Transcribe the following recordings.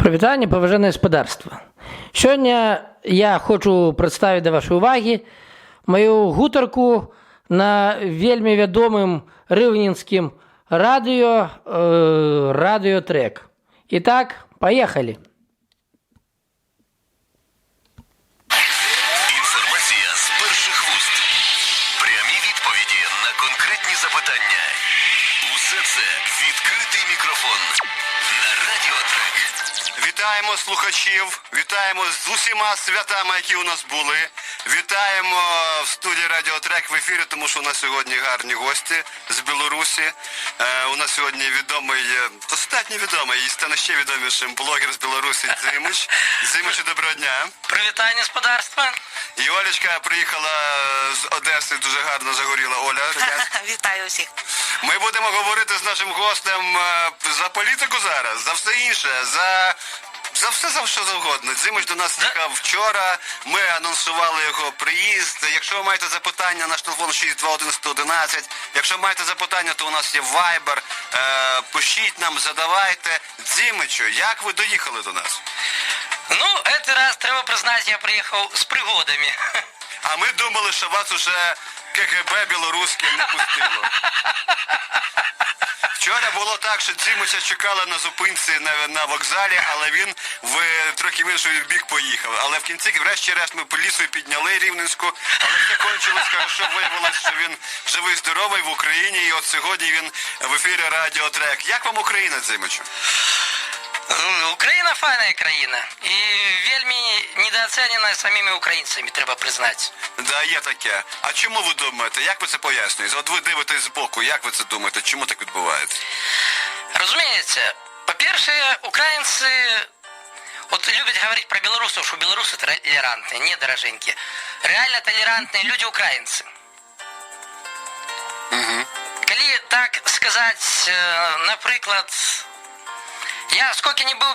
Привітання, поважане господарство. Сьогодні я хочу представити до вашої уваги мою гутарку на вельми відомим рівненським радіо «Радіотрек». Итак, поехали. Інформація з перших вуст. Прямі відповіді на конкретні запитання. Усе це відкритий мікрофон на Радіотрек. Вітаємо слухачів, вітаємо з усіма святами, які у нас були. Вітаємо в студії Радіотрек в ефірі, тому що у нас сьогодні гарні гості з Білорусі. У нас сьогодні відомий, достатньо відомий і стане ще відомішим блогер з Білорусі Дзимич. Дзимичу, доброго дня. Привітання, господарства. І Олечка приїхала з Одеси, дуже гарно загоріла. Оля, Вітаю усіх. ми будемо говорити з нашим гостем за політику зараз, за все інше, за все, за що завгодно. Дзимич до нас їхав вчора, ми анонсували його приїзд. Якщо ви маєте запитання, наш телефон 621-111. Якщо маєте запитання, то у нас є Viber. Пишіть нам, задавайте. Дзимичу, як ви доїхали до нас? Ну, этот раз, треба признати, я приїхав з пригодами. А ми думали, що вас уже КГБ білоруське не пустило. Вчора було так, що Дзимича чекали на зупинці на вокзалі, але він трохи в інший бік поїхав. Але в кінці, врешті-решт, ми поліцію підняли Рівненську, але все кончилось хорошо, виявилось, що він живий, здоровий в Україні, і от сьогодні він в ефірі Радіотрек. Як вам Україна, Дзимичу? Україна файна країна. І вельми недооцінена самими українцями, треба признати. Да, є таке. А чому ви думаєте? Як ви це пояснюєте? От ви дивитесь збоку, як ви це думаєте? Чому так відбувається? Розумієте, по-перше, українці от люблять говорити про білорусів, що білоруси толерантні. Ні, дороженькі. Реально толерантні люди українці. Угу. Коли так сказати, наприклад, я скільки не був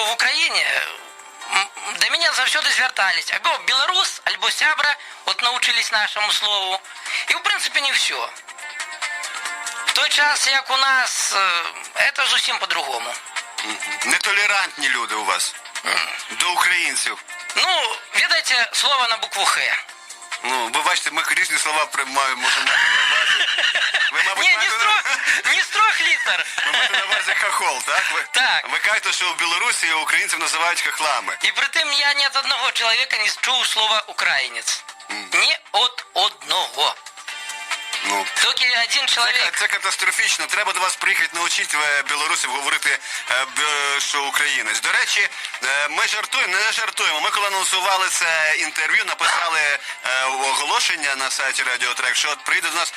в Україні, до мене завжди звертались. Або білорус, або сябра, от научились нашому слову. І в принципі не все. В той час, як у нас, це зовсім по-другому. Нетолерантні люди у вас. До українців. Ну, видите, слово на букву Х. Ну, ви бачите, ми різні слова приймаємо, можемо мати на увазі. Ви, мабуть, Ні, маєте не строх літер. ви маєте на увазі хохол, так? Так. Ви кажете, що в Білорусі українців називають хохлами. І при тим я ні від одного чоловіка не чув слова українець. Ні від одного. Ну. Тільки один чоловік. Це катастрофічно. Треба до вас приїхати навчити білорусів говорити, що українець. До речі, ми жартуємо, не жартуємо. Ми коли анонсували це інтерв'ю, написали оголошення на сайті Радіотрек, що от прийде до нас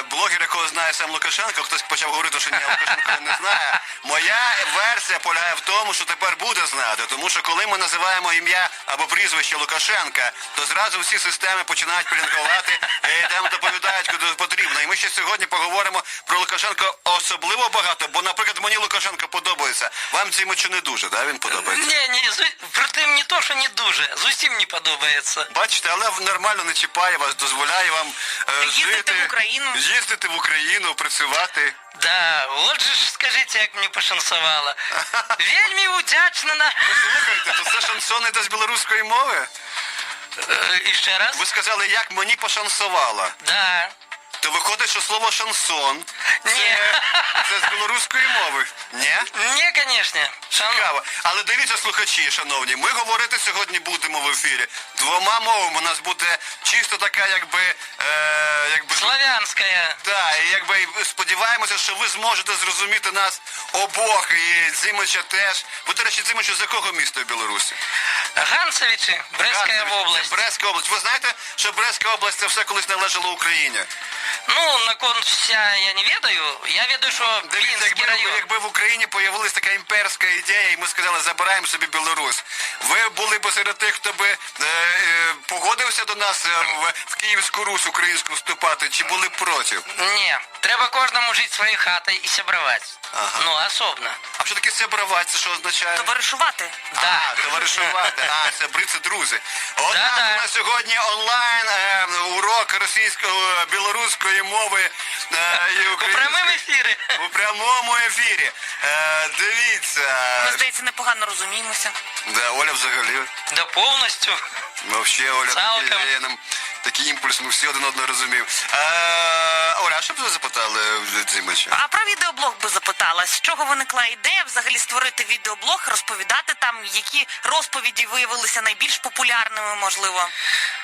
блогер, якого знає сам Лукашенко. Хтось почав говорити, що ні, Лукашенко не знає. Моя версія полягає в тому, що тепер буде знати. Тому що коли ми називаємо ім'я або прізвище Лукашенка, то зразу всі системи починають пілінгувати і там доповідають, куди потрібно. І ми ще сьогодні поговоримо про Лукашенка особливо багато, бо, наприклад, мені Лукашенко подобається. Вам Дзимичу не дуже, да, він подобається? Ні, притим не то, що не дуже, зовсім не подобається. Бачите, але нормально не чіпає вас, дозволяє вам жити, в Україну. їздити в Україну, працювати. Да, от же ж скажіть, як мені пошансувало. Вельми вдячна на... Слухайте, то це шансон іде з білоруської мови? І ще раз? Ви сказали, як мені пошансувало. Да. То виходить, що слово шансон Ні. це з білоруської мови. Ні? Ні, звісно. Цікаво. Але дивіться, слухачі, шановні, ми говорити сьогодні будемо в ефірі двома мовами. У нас буде чисто така, якби... Славянська. Так, і якби сподіваємося, що ви зможете зрозуміти нас обох, і Дзимича теж. Ви, до речі, Дзимичу, з якого міста в Білорусі? Ганцевичі, Брестська область. Брестська область. Ви знаєте, що Брестська область це все колись належало Україні? Ну, на вся я не ведаю. Я ведаю, що Пінський район. Якби в Україні появилась така імперська ідея, і ми сказали, забираємо собі Білорусь, ви були б серед тих, хто би погодився до нас в Київську Русь українську вступати, чи були б проти? Ні, треба кожному жити своєю хатою і сябрувати. Ага. Ну, особно. А що таке сябравати? Це що означає? Товаришувати. Да. Товаришувати. Це це друзі. Однак Да-да. у нас сьогодні онлайн урок російської, білоруської мови і У української. прямому ефірі. У прямому ефірі. Дивіться. Ми, здається, непогано розуміємося. Да, Оля взагалі. Да повністю. Вообще, Оля Цалком. дає нам такий імпульс, ми всі один одного розуміємо. Оля, а що б ви запитали в Дзимича? А про відеоблог би запитала, з чого виникла ідея взагалі створити відеоблог, розповідати там, які розповіді виявилися найбільш популярними, можливо,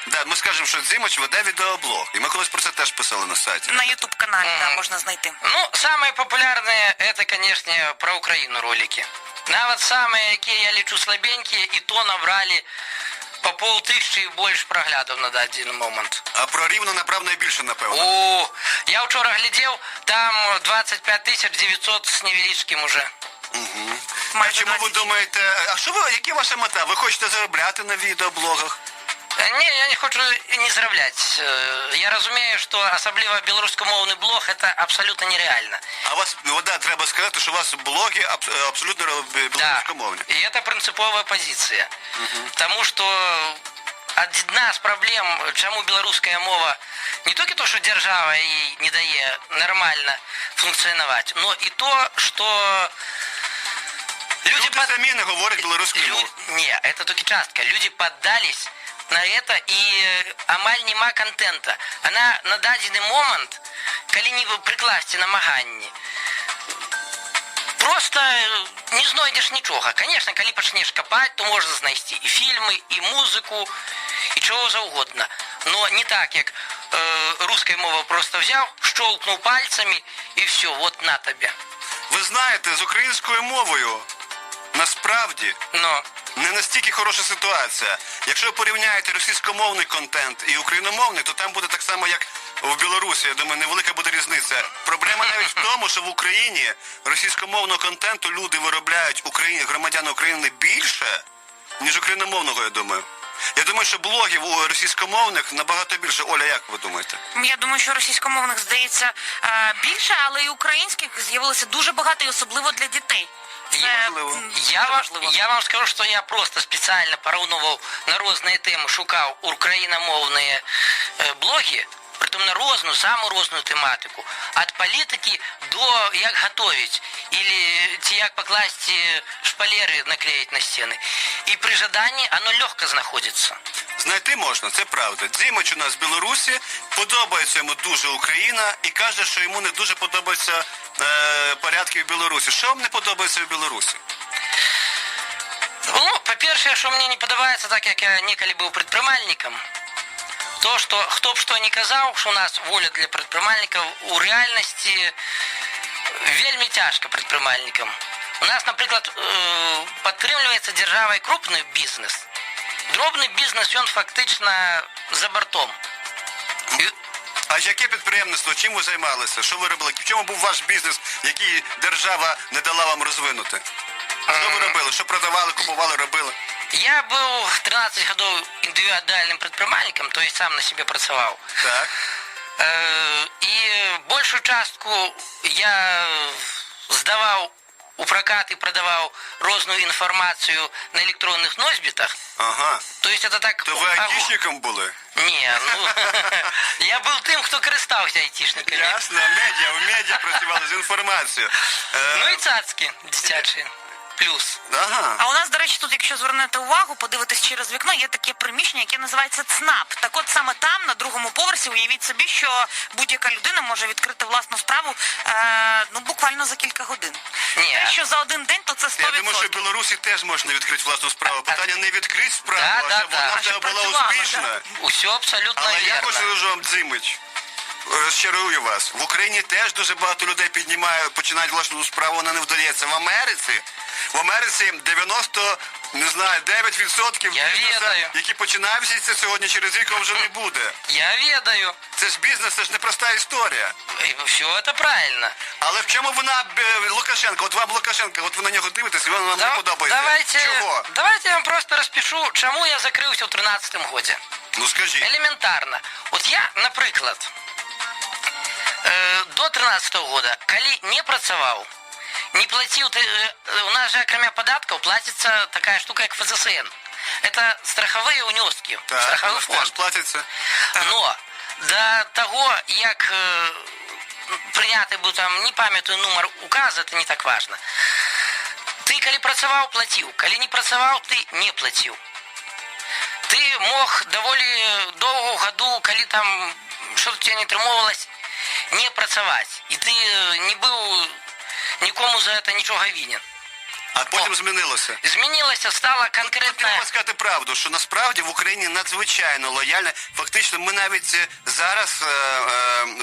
Да, ми скажемо, що Дзимич веде відеоблог. І ми колись про це теж писали на сайті. на ютуб-каналі там можна знайти. Ну, самые популярные это, конечно, про Украину ролики. Навіть самые, які я лічу слабенькі, і то набрали по 500 і більше проглядів на даний момент. А про Рівно, направо, найбільше, напевно. О, я вчора глядів, там 25 900 з невеличким уже. А Майже чому ви 20. думаєте, а що ви, які ваша мета? Ви хочете заробляти на відеоблогах? Ні, я не хочу не заробляти. Я розумію, що особливо білоруськомовний блог це абсолютно нереально. А у вас, ну, да, треба сказати, що у вас блоги абсолютно білоруськомовні. И это принциповая позиция. Потому что одна з проблем, чому білоруська мова не тільки то, що держава їй не дає нормально функціонувати, но і то, що люди Люди самі не говорять білоруською мовою. Не, это только частка. Люди поддались на это, и амаль нема контента. Она на дадений момент, коли не прикласти намагання, просто не знайдеш нічого. Конечно, коли почнеш копати, то можна знайти і фільми, і музику, і чого завгодно. Но не так, як русская мова просто взяв, щелкнув пальцами, і все, вот на тобі. Ви знаєте, з українською мовою насправді Но не настільки хороша ситуація. Якщо ви порівняєте російськомовний контент і україномовний, то там буде так само, як в Білорусі. Я думаю, невелика буде різниця. Проблема навіть в тому, що в Україні російськомовного контенту люди виробляють громадяни України більше, ніж україномовного, я думаю. Я думаю, що блогів у російськомовних набагато більше. Оля, як ви думаєте? Я думаю, що російськомовних, здається, більше, але і українських з'явилося дуже багато, і особливо для дітей. Це Можливо. дуже Я вам скажу, що я просто спеціально порівнював на різні теми, шукав україномовні блоги, притом на різну, саму різну тематику. Від політики до як готувати, або як покласти шпалери наклеїти на стіни. І при жаданні воно легко знаходиться. Знайти можна, це правда. Дзимич у нас з Білорусі, подобається йому дуже Україна і каже, що йому не дуже подобаються порядки в Білорусі. Що вам не подобається в Білорусі? Ну, по-перше, що мені не подобається, так як я ніколи був предпринимальником, то, що хто б що не казав, що у нас воля для предпринимальників, у реальності вельми тяжко предпринимальникам. У нас, наприклад, підтримується державою крупний бізнес. Дробний бізнес, він фактично за бортом. А яке підприємництво? Чим ви займалися? Що ви робили? В чому був ваш бізнес, який держава не дала вам розвинути? Що ви робили? Що продавали, купували, робили? Я був 13 років індивідуальним предпринимальником, тобто сам на себе працював. Так. І більшу частку я здавав у прокат і продавав різну інформацію на електронних носьбітах. Ага. Тобто це так... То ви айтішником були? Ні, ну, я був тим, хто користався айтішниками. Ясно, в медіа працювали з інформацією. Ну і цацки дитячі. Плюс. Ага. А у нас, до речі, тут, якщо звернете увагу, подивитись через вікно, є таке приміщення, яке називається ЦНАП. Так от саме там, на другому поверсі, уявіть собі, що будь-яка людина може відкрити власну справу буквально за кілька годин. Ні. Якщо за один день, то це 100%. Я думаю, що в Білорусі теж можна відкрити власну справу. Питання не відкрити справу, Да, а щоб вона А в тебе щоб була працювала, успішна. Усе абсолютно Але я вірно. хочу дуже вам, Дзимич, розчарую вас. В Україні теж дуже багато людей починають власну справу, вона не вдається. В Америці 99% Я бізнесу, відаю. які починаються сьогодні, через рік вже не буде. Я ведаю. Це ж бізнес, це ж не проста історія. І все це правильно. Але в чому вона Лукашенко? От вам Лукашенко, от ви на нього дивитесь, і воно вам не подобається. Чого? Давайте я вам просто розпишу, чому я закрився у 13-му годі. Ну скажіть. Елементарно. От я, наприклад, до 13-го года, коли не працював, не платил, у нас же, кроме податков, платится такая штука, как ФЗСН. Это страховые унески, Так, у страховий вас теж фонд. платиться. Но до того, як прийняти був там, не пам'ятаю номер указу, це не так важно. Ти, коли працював, платив. Коли не працював, ти не платив. Ти мог доволі довго году, коли там щось у тебе не тримувалось, не працювати. І ти не був нікому за це нічого винен. А потім змінилося. Змінилося, стало конкретно... Треба сказати правду, що насправді в Україні надзвичайно лояльна. Фактично, ми навіть зараз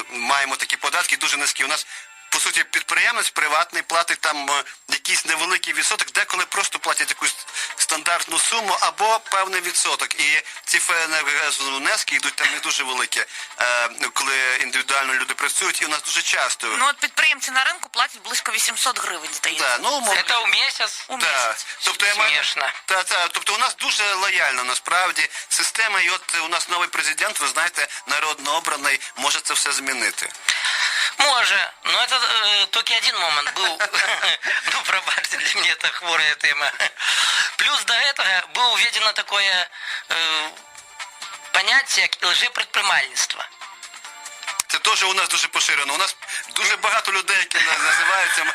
маємо такі податки дуже низькі. У нас, по суті, підприємець приватний платить там якийсь невеликий відсоток, деколи просто платять якусь стандартну суму або певний відсоток. І ці внески йдуть там не дуже великі, коли індивідуально люди працюють, і у нас дуже часто... Ну от підприємці на ринку платять близько 800 гривень, здається. Да, ну, мов... Це у місяць? У Так, місяць. тобто я маю... Смішно. Тобто у нас дуже лояльна насправді система, і от у нас новий президент, ви знаєте, народно обраний, може це все змінити. Може, но это только один момент был. Ну, пробачьте, для меня это хворая тема. Плюс до этого было введено такое понятие лжепредпринимательства. Це теж у нас дуже поширено. У нас дуже багато людей, які називаються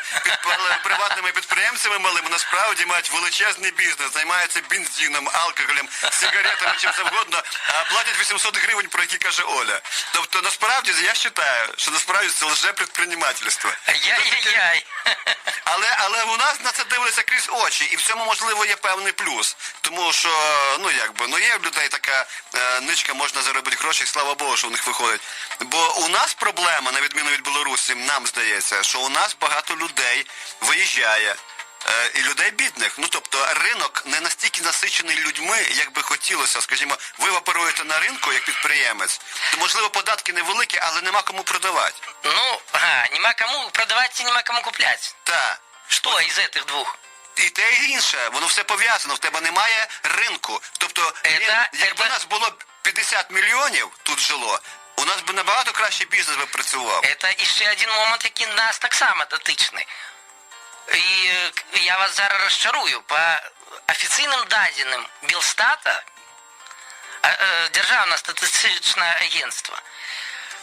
приватними підприємцями малими, насправді мають величезний бізнес, займаються бензином, алкоголем, сигаретами, чим завгодно, а платять 800 гривень, про які каже Оля. Тобто, насправді, я вважаю, що насправді це лжепредпринимательство. Яй-яй-яй. Але у нас на це дивляться крізь очі, і в цьому, можливо, є певний плюс. Тому що, є в людей така ничка, можна заробити гроші, слава Богу, що в них виходить. Бо у нас проблема, на відміну від Білорусі, нам здається, що у нас багато людей виїжджає, і людей бідних. Ну, тобто, ринок не настільки насичений людьми, як би хотілося. Скажімо, ви оперуєте на ринку, як підприємець, то, можливо, податки невеликі, але нема кому продавати. Ну, нема кому продавати, нема кому купляти. Так. Що із цих двох? І те, і інше, воно все пов'язано, в тебе немає ринку. Тобто, якби нас було 50 мільйонів тут жило, у нас би набагато краще бізнес би працював. Це ще один момент, який нас так само дотичний. І я вас зараз розчарую. По офіційним даним Білстата, Державне статистичне агентство,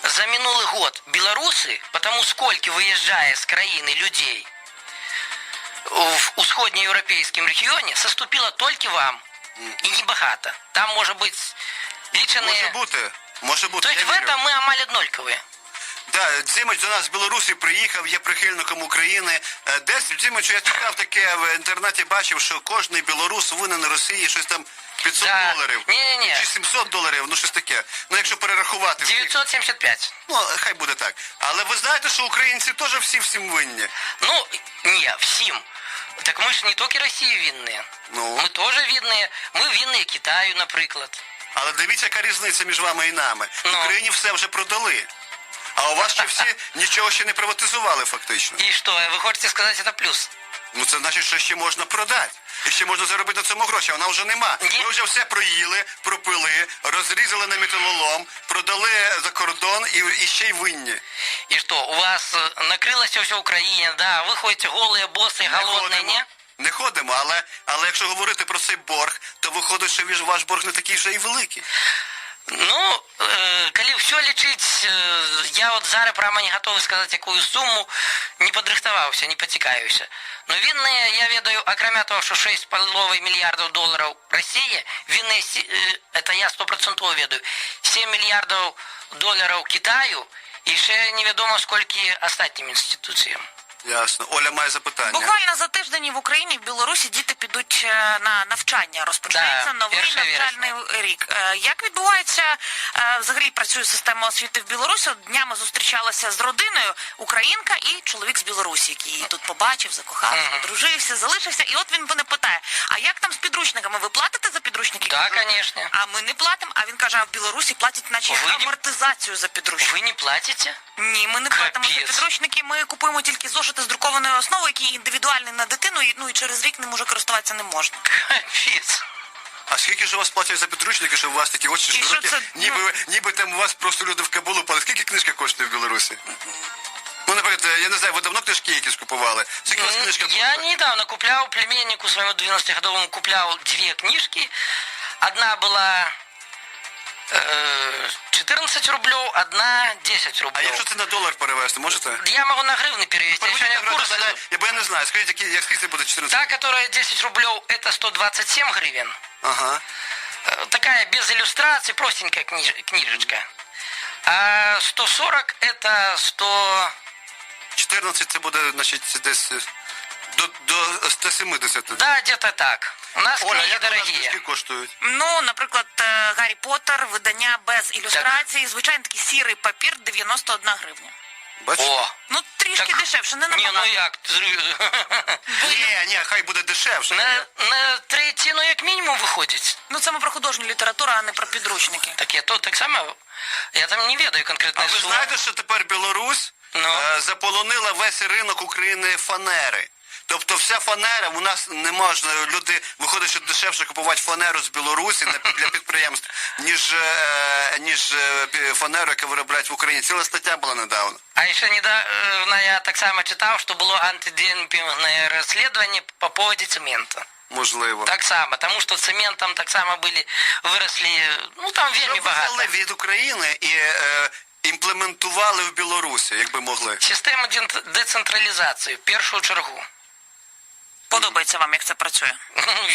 за минулий год білоруси, потому скільки виїжджає з країни людей в усходньоєвропейському регіоні, соступило тільки вам. І небагато. Там може бути лічені... Може бути. Тобто в этом ми амаль однолькові. Да, Дзимич до нас з Білорусі приїхав, є прихильником України. Десь Дзимич, я читав таке в інтернеті, бачив, що кожний білорус винен Росії щось там 500 доларів. Ні. Чи 700 доларів, ну щось таке. Ну якщо перерахувати. 975. Ну, хай буде так. Але ви знаєте, що українці теж всім винні. Ну, ні, всім. Так ми ж не тільки Росії винні. Ну. Ми теж винні. Ми винні Китаю, наприклад. Але дивіться, яка різниця між вами і нами. В Ну. Україні все вже продали. А у вас ще всі нічого ще не приватизували фактично. І що, ви хочете сказати, це плюс? Ну це значить, що ще можна продати. І ще можна заробити на цьому гроші, а вона вже нема. Ні. Ми вже все проїли, пропили, розрізали на металолом, продали за кордон і ще й винні. І що, у вас накрилося все в Україні, да, ви ходите голі, боси, голодні, ні? Не ходимо, але якщо говорити про цей борг, то виходить, що ваш борг не такий вже і великий. Ну, коли все лічить, я от зараз прямо не готовий сказати, яку суму, не подрихтувався, не потікаюся. Но винные, я ведаю, окромя того, що 6,5 мільярдів доларів Росії, винные, это я 100% ведаю, 7 мільярдів доларів Китаю, і ще невідомо скільки остатнім інституціям. Ясно. Оля має запитання. Буквально за тиждень в Україні, в Білорусі діти підуть на навчання. Розпочинається новий навчальний рік. Як відбувається, взагалі працює система освіти в Білорусі? Днями зустрічалася з родиною, українка і чоловік з Білорусі, який її тут побачив, закохався, одружився, залишився. І от він мене питає, а як там з підручниками? Ви платите за підручники? Так, звісно. А ми не платимо. А він каже, а в Білорусі платять наче амортизацію за підручники. Ви не платите? Ні, ми не платимо за підручники, ми купуємо тільки зошити з друкованою основою, який індивідуальний на дитину, і через рік не може користуватися не можна. Капець. А скільки ж у вас платять за підручники, що у вас такі очі широкі, ніби там у вас просто люди в Кабулу падають. Скільки книжка коштує в Білорусі? Ну наприклад, я не знаю, ви давно книжки якісь купували? Скільки у вас книжка Я коштує? недавно куплял племяннику своему 12-годовому куплял 2 книжки. Одна была 14 рублей, одна 10 А рублей. якщо це на долар перевести, можете? Я могу на гривны перевести. Я сегодня курс... Бо я не знаю, скажіть, скільки це буде 14? Та, которая 10 рублей, это 127 гривен. Ага. Такая без иллюстраций, простенькая книжечка. А 140 это 100... 14 це буде, значить, десь до 170. Да, где-то так. У нас Оля, книги як у нас дорогие. книжки коштують? Ну, наприклад, Гаррі Поттер, видання без ілюстрації, звичайно, такий сірий папір, 91 гривня. Бачите? О, Ну, трішки Так, дешевше, не не, ну набагато. як? Ні, хай буде дешевше. На третину як мінімум виходить. Ну, це ми про художню літературу, а не про підручники. Так я то так само, я там не ведаю А конкретної ви суми. знаєте, що тепер Білорусь Ну. заполонила весь ринок України фанери? Тобто вся фанера, у нас не можна, люди, виходить, що дешевше купувати фанеру з Білорусі для підприємств, ніж фанеру, яка виробляють в Україні. Ціла стаття була недавно. А ще недавно я так само читав, що було антидемпінгне розслідування по поводу цементу. Можливо. Так само, тому що цементом так само виросли, ну там вельми Щоб ви багато. взяли від України і імплементували в Білорусі, якби могли. Система децентралізації, в першу чергу. Подобається вам, як це працює? Ну,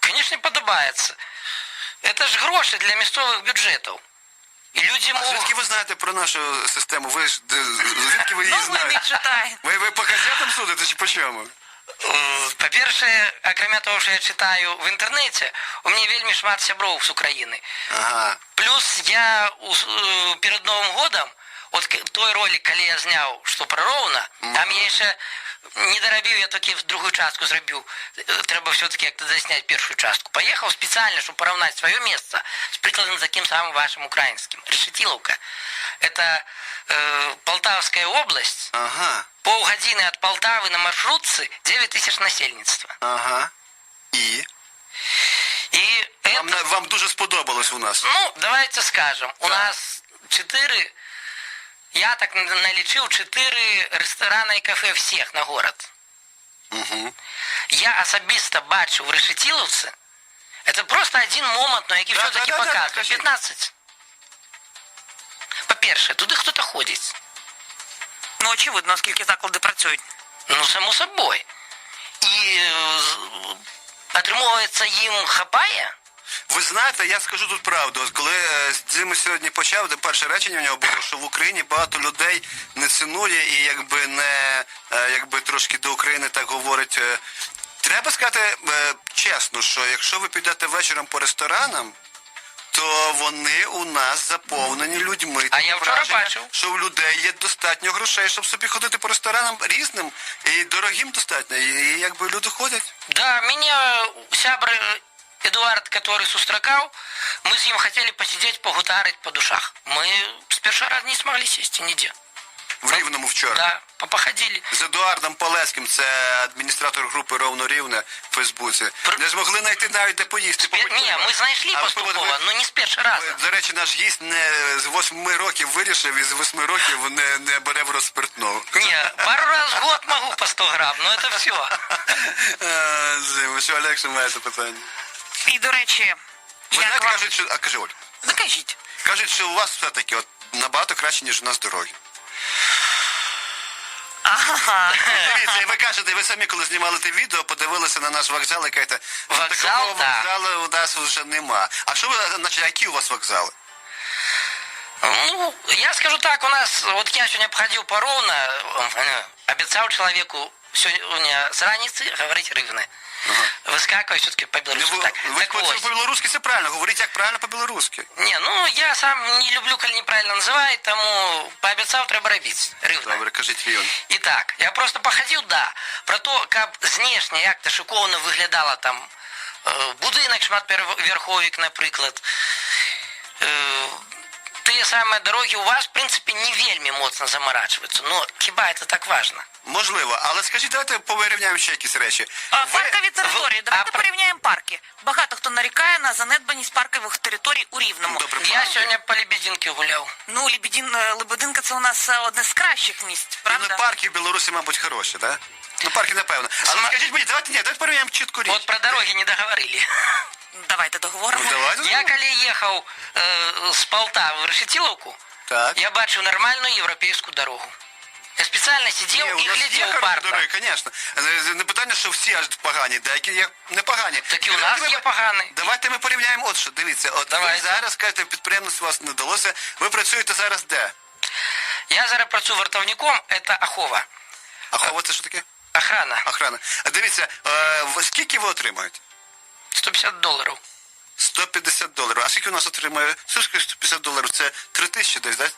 звісно, подобається. Це ж гроші для місцевих бюджетів. І люди А звідки можуть... ви знаєте про нашу систему? Ви ж звідки ви її Ну, ви не знаєте? читаєте. Ви по газетам судите чи по чому? По-перше, окрім того, що я читаю в інтернеті, у мене вельми шмат сябров з України. Ага. Плюс я перед Новым годом, от той ролик, коли я зняв, що про Ровно, там я ще не доробив, я таки в другу частку зробив. Треба все-таки як-то засняти першу частку. Поїхав спеціально, щоб порівняти своє місце з прикладом таким самим вашим українським. Решетиловка. Это Полтавская область. Ага. Полгодины от Полтавы на маршрутце 9 тысяч насельництва. Ага. І? И это... Вам дуже сподобалось у нас. Ну, давайте скажем, у нас 4, я так налічив 4 ресторани і кафе всіх на город. Угу. Я особисто бачу в Решетиловці, це просто один момент, но який все-таки показує. кажіть. 15. По-перше, туди хтось ходить. Ну, очевидно, оскільки заклади працюють. Ну, само собою. І отримується їм хапає. Ви знаєте, я скажу тут правду. От коли з Дзими сьогодні почав, де перше речення в нього було, що в Україні багато людей не цінує і якби трошки до України так говорить. Треба сказати чесно, що якщо ви підете вечором по ресторанам, то вони у нас заповнені людьми. А я Таке вчора враження, бачив. що в людей є достатньо грошей, щоб собі ходити по ресторанам різним і дорогим достатньо. І якби люди ходять. Да, меня сябр Эдуард, который сустракал, мы с ним хотели посидеть, погутарить по душах. Мы с первого раза не смогли сесть нигде. В Рівному вчора. Да, походили. З Едуардом Палецьким, це адміністратор групи «Ровно Рівне» в Фейсбуці. Не змогли знайти навіть де поїсти. Не, мы знайшли А ви поступово, но не с первого раза. До речі, наш гість не з 8 років вирішив і з 8 років не бере в розспиртного. Не, пару раз в год могу по 100 грамм, но это все. Ви що, легше має запитання? І, до речі, Ви знаєте, кажуть, що... А кажи, Оль. Ну, кажіть. Кажуть, що у вас все-таки от набагато краще, ніж у нас дороги. Ага. Дивіться, і ви кажете, ви самі, коли знімали те відео, подивилися на наш вокзал і кажете, Вокзал, такого да. вокзалу у нас вже нема. А що ви, значить, які у вас вокзали? Ну, я скажу так, у нас, вот я сегодня обходил по Ровно, обещал человеку сегодня с раницы говорить рывно. Выскакивать все-таки по-белорусски. Так вот. По-білоруськи це правильно, говоріть як правильно по-білоруськи. Не, ну я сам не люблю, коли неправильно називають, тому пообіцяв, треба робити. Рівно. Добре, кажіть район. Итак, я просто походив, да, про то, як знешне, як то шиковано виглядала там будинок шматверховик, наприклад. тыя самыя дарогі у вас, в принципе, не вельмі моцна замарачваюцца. Но хіба це так важно? Можливо, але скажіть, давайте порівняємо ще якісь речі. Паркові території. Давайте а- порівняємо парки. Багато хто нарікає на занедбаність паркових територій у Рівному. Добре, Я сьогодні по Лебединки гуляв. Ну, Лебединка – це у нас одне з кращих місць, Ну, правда? парки в Білорусі, мабуть, хороші, так? Ну, парки, напевно. Але скажіть мені, давайте порівняємо чітку річ. От про дороги не договорили. Давайте договоримо. Ну, давайте. Я коли їхав з Полтави в Решетиловку, Так. я бачив нормальну європейську дорогу. Я спеціально сидів Ні, у і нас є глядів у хороші парк. дороги, звісно. Не питання, що всі аж погані, деякі є непогані. Так і у нас є погані. Давайте ми порівняємо от що. Дивіться, от Давайте. ви зараз кажете, підприємництво у вас не вдалося. Ви працюєте зараз де? Я зараз працюю вартовником, це Ахова. А це що таке? Охрана. Охрана. А дивіться, скільки ви отримаєте? $150. $150. А скільки у нас отримує? Слушай, $150 це 3 тисячі десь, так?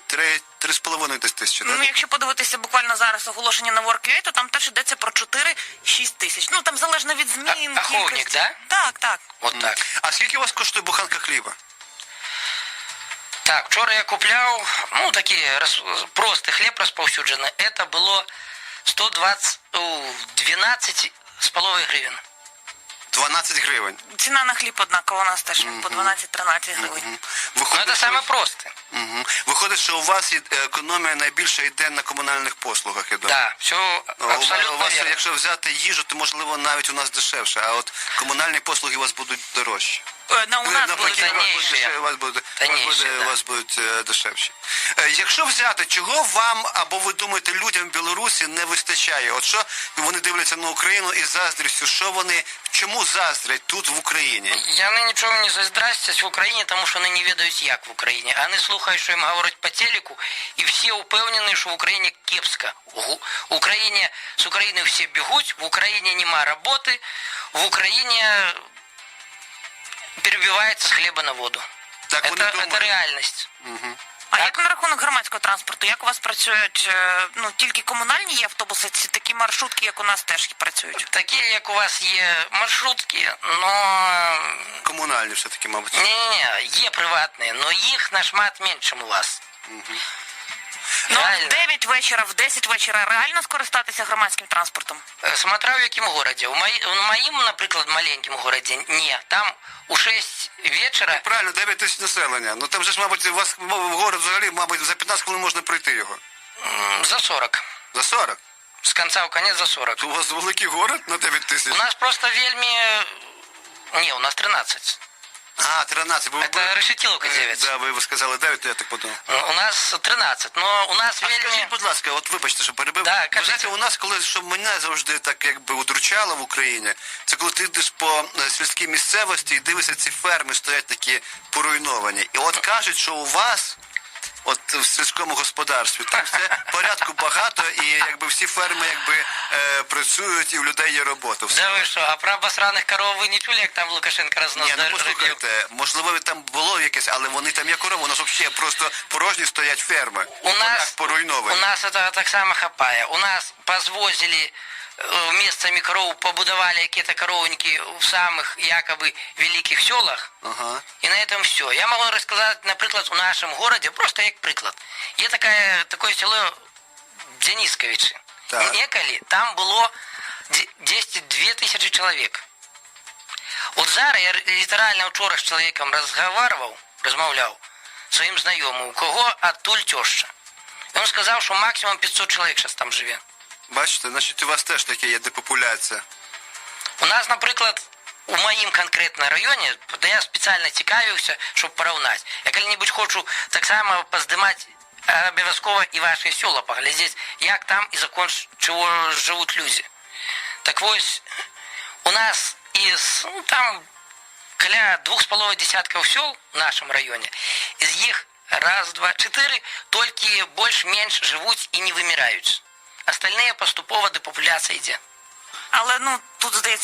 3,5 десь тисячі, Ну, так? якщо подивитися буквально зараз оголошення на WorkUA, то там теж йдеться про 4-6 тисяч. Ну, там залежно від змін, Аховник, кількості. да? Так, так. От так. А скільки у вас коштує буханка хліба? Так, вчора я купляв, ну, такий простий хліб розповсюджений. Це було 12,5 гривень. 12 гривень. Ціна на хліб однакова у нас теж по 12-13 гривень. Ну, Виходить, це що- саме просте. Мгм. Виходить, що у вас економія найбільше йде на комунальних послугах, я думаю. Так, все У абсолютно вас, вірно. якщо взяти їжу, то можливо навіть у нас дешевше, а от комунальні послуги у вас будуть дорожчі. У нас Навпаки, будуть тонніші. у вас буде Тонніші, да. у вас будуть дешевші. Якщо взяти, чого вам або ви думаєте людям в Білорусі не вистачає? От що вони дивляться на Україну із заздрістю, що вони чому заздрять тут в Україні? Яны нічого не заздрастять в Україні, тому що вони не ведають, як в Україні. Вони слухають, що їм говорять по телеку, і всі упевнені, що в Україні кепсько. В Україні, з України всі бігуть, в Україні нема роботи, в Україні перебивається з хліба на воду. Так вони Це думають. реальність. А Так. як на рахунок громадського транспорту? Як у вас працюють, ну, тільки комунальні є автобуси, чи такі маршрутки, як у нас теж працюють? Такі, як у вас є маршрутки, но Комунальні все-таки, мабуть. ні, є приватні, но їх на шмат менше, ніж у вас. Ну, Реально. в 9 вечора, в 10 вечора реально скористатися громадським транспортом? Смотря в яким городі. У моїм, наприклад, маленькому городі, ні. Там у 6 вечора Правильно, 9 тисяч населення. Ну там же ж, мабуть, у вас в город взагалі, мабуть, за 15 хвилин можна пройти його. за 40. За 40? З кінця в кінець за 40. У вас великий город на 9 тисяч? У нас просто вельми... Ні, у нас 13. А, 13. Это Решетиловка 9. Да, ви сказали 9, то я так подумав. У нас 13, но у нас А вельми... скажіть, будь ласка, от вибачте, що перебив. Да, Ви кажіть. знаєте, у нас, коли що мене завжди так якби удручало в Україні, це коли ти йдеш по сільській місцевості і дивишся, ці ферми стоять такі поруйновані. І от кажуть, що у вас, от в сільському господарстві, там все порядку багато, і якби всі ферми якби працюють, і в людей є робота. Все. Да ви що, а про обосраних коров ви не чули, як там Лукашенко рознос Ні, ну робив? послухайте, можливо, там було якесь, але вони там є корови, у нас взагалі просто порожні стоять ферми. У нас поруйновані. У нас это так само хапає. У нас позвозили местами коров, побудовали какие-то коровники в самых якобы великих селах. Ага. И на этом все. Я могу рассказать, наприклад, у нашем городе, просто як приклад. Є такое село Денисковичи. Так. Неколи там було 2 тисячі чоловік. От зараз я літерально вчора з чоловіком розмовляв, своїм знайомим, у кого оттуль теща. І він сказав, що максимум 500 чоловік зараз там живе. Бачите, значить у вас теж таке є депопуляція. У нас, наприклад, у моїм конкретно районі, я спеціально цікавився, щоб порівняти. Я коли-небудь хочу так само поздимати обов'язково і ваші села, поглядіти, як там і за кошт чого живуть люди. Так ось, у нас із, ну, там, біля 2,5 десятків сел в нашому районі, із їх 1, 2, 4 тільки більш-менш живуть і не вимирають. Остальные поступово депопуляція йде. Але, ну, тут, здається,